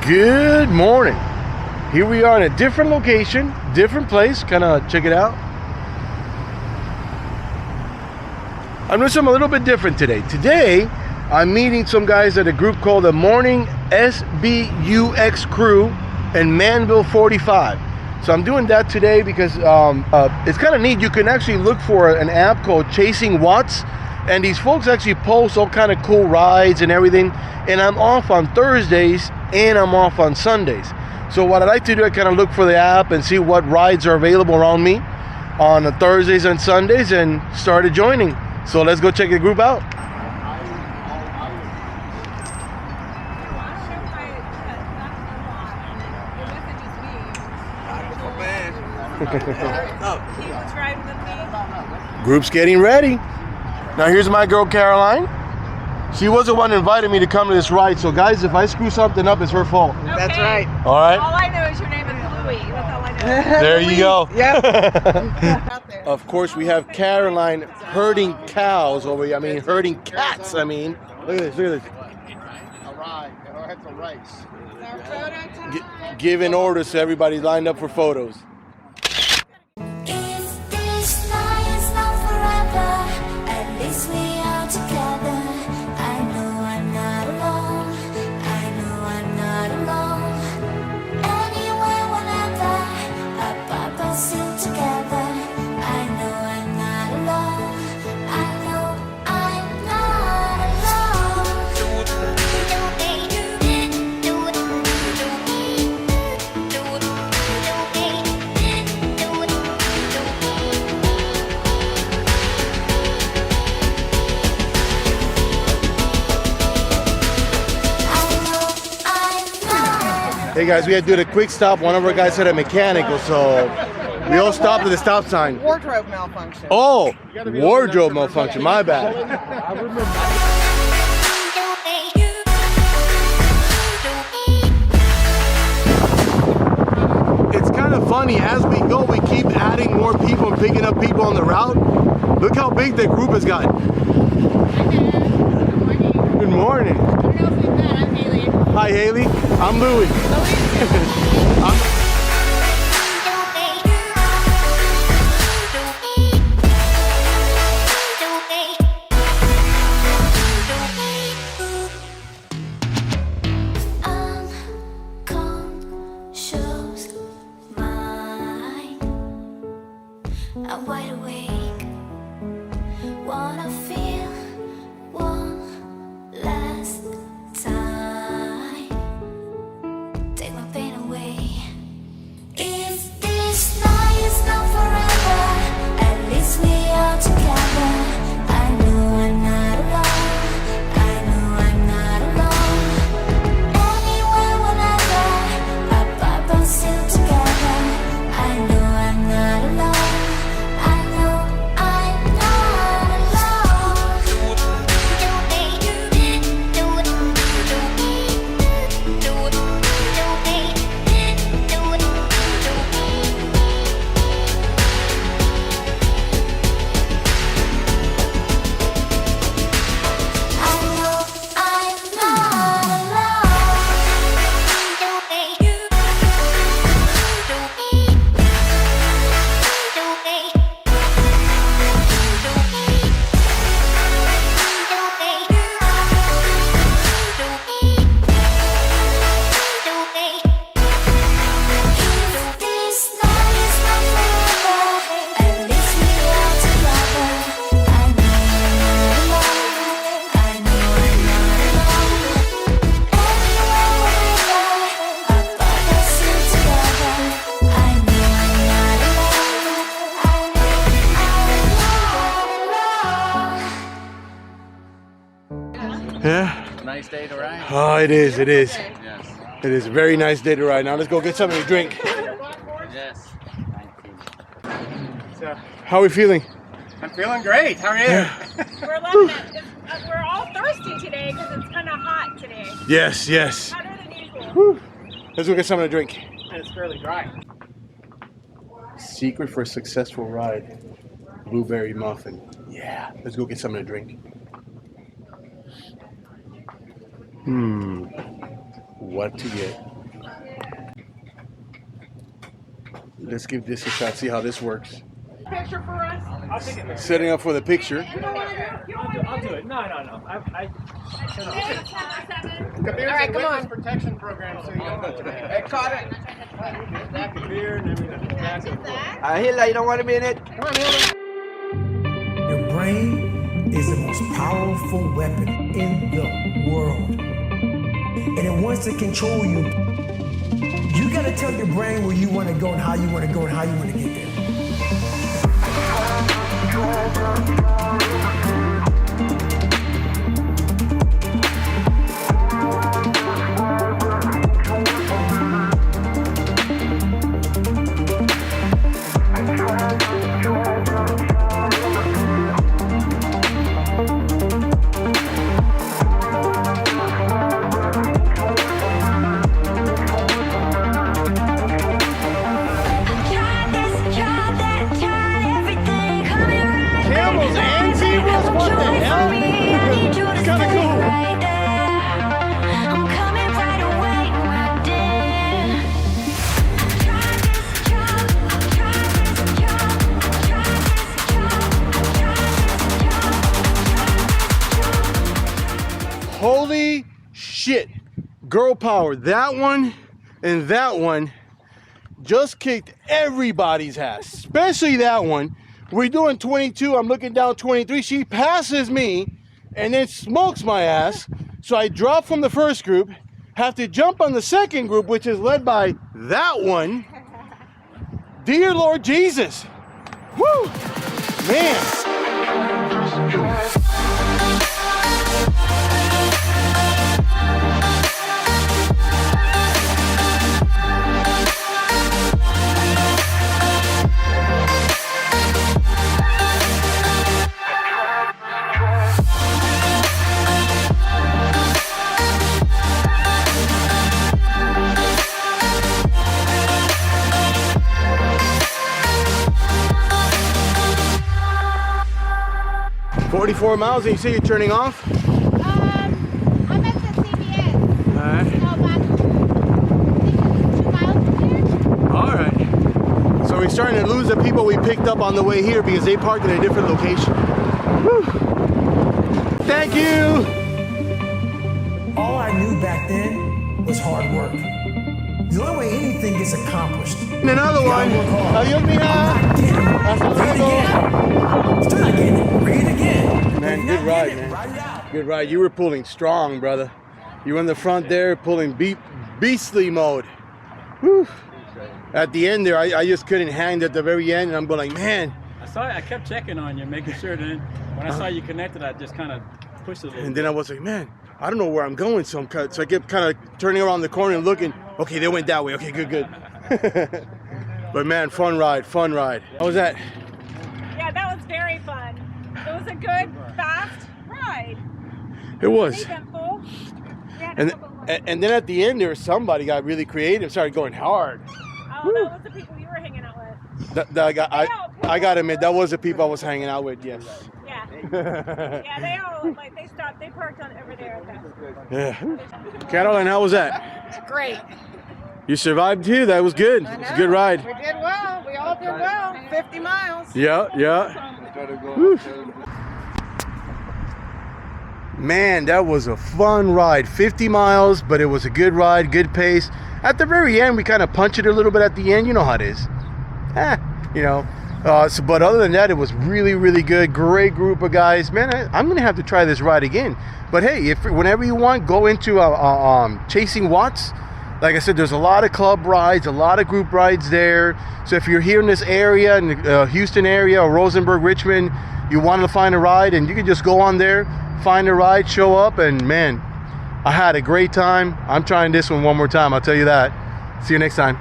Good morning. Here we are in a different location, different place. Kind of check it out. I'm doing something a little bit different today. Today, I'm meeting some guys at a group called the Morning SBUX Crew in Manville 45. So I'm doing that today because it's kind of neat. You can actually look for an app called Chasing Watts, and these folks actually post all kind of cool rides and everything. And I'm off on Thursdays and I'm off on Sundays. So what I like to do, I kind of look for the app and see what rides are available around me on the Thursdays and Sundays, and started joining. So let's go check the group out. Group's getting ready. Now here's my girl Caroline. She was the one who invited me to come to this ride. So guys, if I screw something up, it's her fault. Okay. That's right. All right. All I know is your name is Louie. That's all I know. There you go. Yep. Of course, we have Caroline herding cows over here. I mean, herding cats. I mean, look at this. Look at this. All right. It's a race. Giving orders to everybody lined up for photos. If this night is not forever, at least we are together. I know I'm not alone. I know I'm not alone. Anywhere, whenever, apart but still together. I know I'm not alone. I know I'm not alone. Hey guys, we had to do a quick stop. One of our guys had a mechanical, so we all stopped at the stop sign. Wardrobe malfunction. Oh, wardrobe malfunction. My bad. It's kind of funny, as we go, we keep adding more people and picking up people on the route. Look how big the group has gotten. Good morning. I'm Haley. Hi, Haley. I'm Louie. Unconscious mind. I'm wide awake. Wanna feel one last time. Take my pain away. If this night is not forever, at least we are together. I know I'm not alone. I know I'm not alone. Anywhere, whenever, apart but still together. I know I'm not alone. I know I'm not Yeah? Nice day to ride. Oh, it is. It is. Yes. It is a very nice day to ride. Now let's go get something to drink. Yes. How are we feeling? I'm feeling great. How are you? We're loving it. We're all thirsty today because it's kind of hot today. Yes, yes. Hotter than usual. Whew. Let's go get something to drink. And it's fairly dry. Secret for a successful ride. Blueberry muffin. Yeah, let's go get something to drink. What to get? Let's give this a shot, see how this works. Picture for us. I'll take it. Setting up for the picture. I'll do it. No. All right, come on. Protection program, so you don't go to the head. Caught it. Back of beer and everything. Back of Hila, you don't want to be in it? Your brain is the most powerful weapon in the world. And it wants to control you. You gotta tell your brain where you want to go and how you want to go and how you want to get there. Camels and zebras? What the hell? It's kind of cool. I'm coming right away, my dear. Try this job, try this job, try this job. Holy shit. Girl power. That one and that one just kicked everybody's ass, especially that one. We're doing 22, I'm looking down 23. She passes me and then smokes my ass. So I drop from the first group, have to jump on the second group, which is led by that one. Dear Lord Jesus. Woo! Man. 44 miles and you say you're turning off? I'm at the CVS. Alright. So about 2 miles from here. Alright. So we're starting to lose the people we picked up on the way here because they parked in a different location. Woo. Thank you! All I knew back then was hard work. The only way anything gets accomplished. And another one. Adios, mija. Hasta luego. Still not getting it. Bring it again. Man, good ride, man. Ride it out. Good ride. You were pulling strong, brother. You were in the front there pulling beastly mode. Whew. At the end there, I just couldn't hang at the very end, and I'm going like, man. I kept checking on you, making sure that when I saw you connected, I just kind of pushed it a little And bit. then I was like, man, I don't know where I'm going, so I kept kind of turning around the corner and looking. Okay, they went that way. Okay, good. But man, fun ride. How was that? Yeah, that was very fun. It was a good, fast ride. It was. Eventful. We had a And couple of- and then at the end there, somebody got really creative, started going hard. Oh, that was the people you were hanging out with. I got to admit, that was the people I was hanging out with. Yes. Yeah. Yeah, they all, they stopped, they parked on over there at that. Yeah. Caroline, how was that? Great. You survived too. That was good. It's a good ride. We did well. We all did well. 50 miles. Yeah. Whew. Man, that was a fun ride. 50 miles, but it was a good ride, good pace. At the very end, we kind of punched it a little bit at the end. You know how it is. But other than that, it was really, really good. Great group of guys. Man, I'm going to have to try this ride again. But hey, whenever you want, go into Chasing Watts. Like I said, there's a lot of club rides, a lot of group rides there. So if you're here in this area, in the Houston area, or Rosenberg, Richmond, you want to find a ride, and you can just go on there, find a ride, show up, and man, I had a great time. I'm trying this one more time, I'll tell you that. See you next time.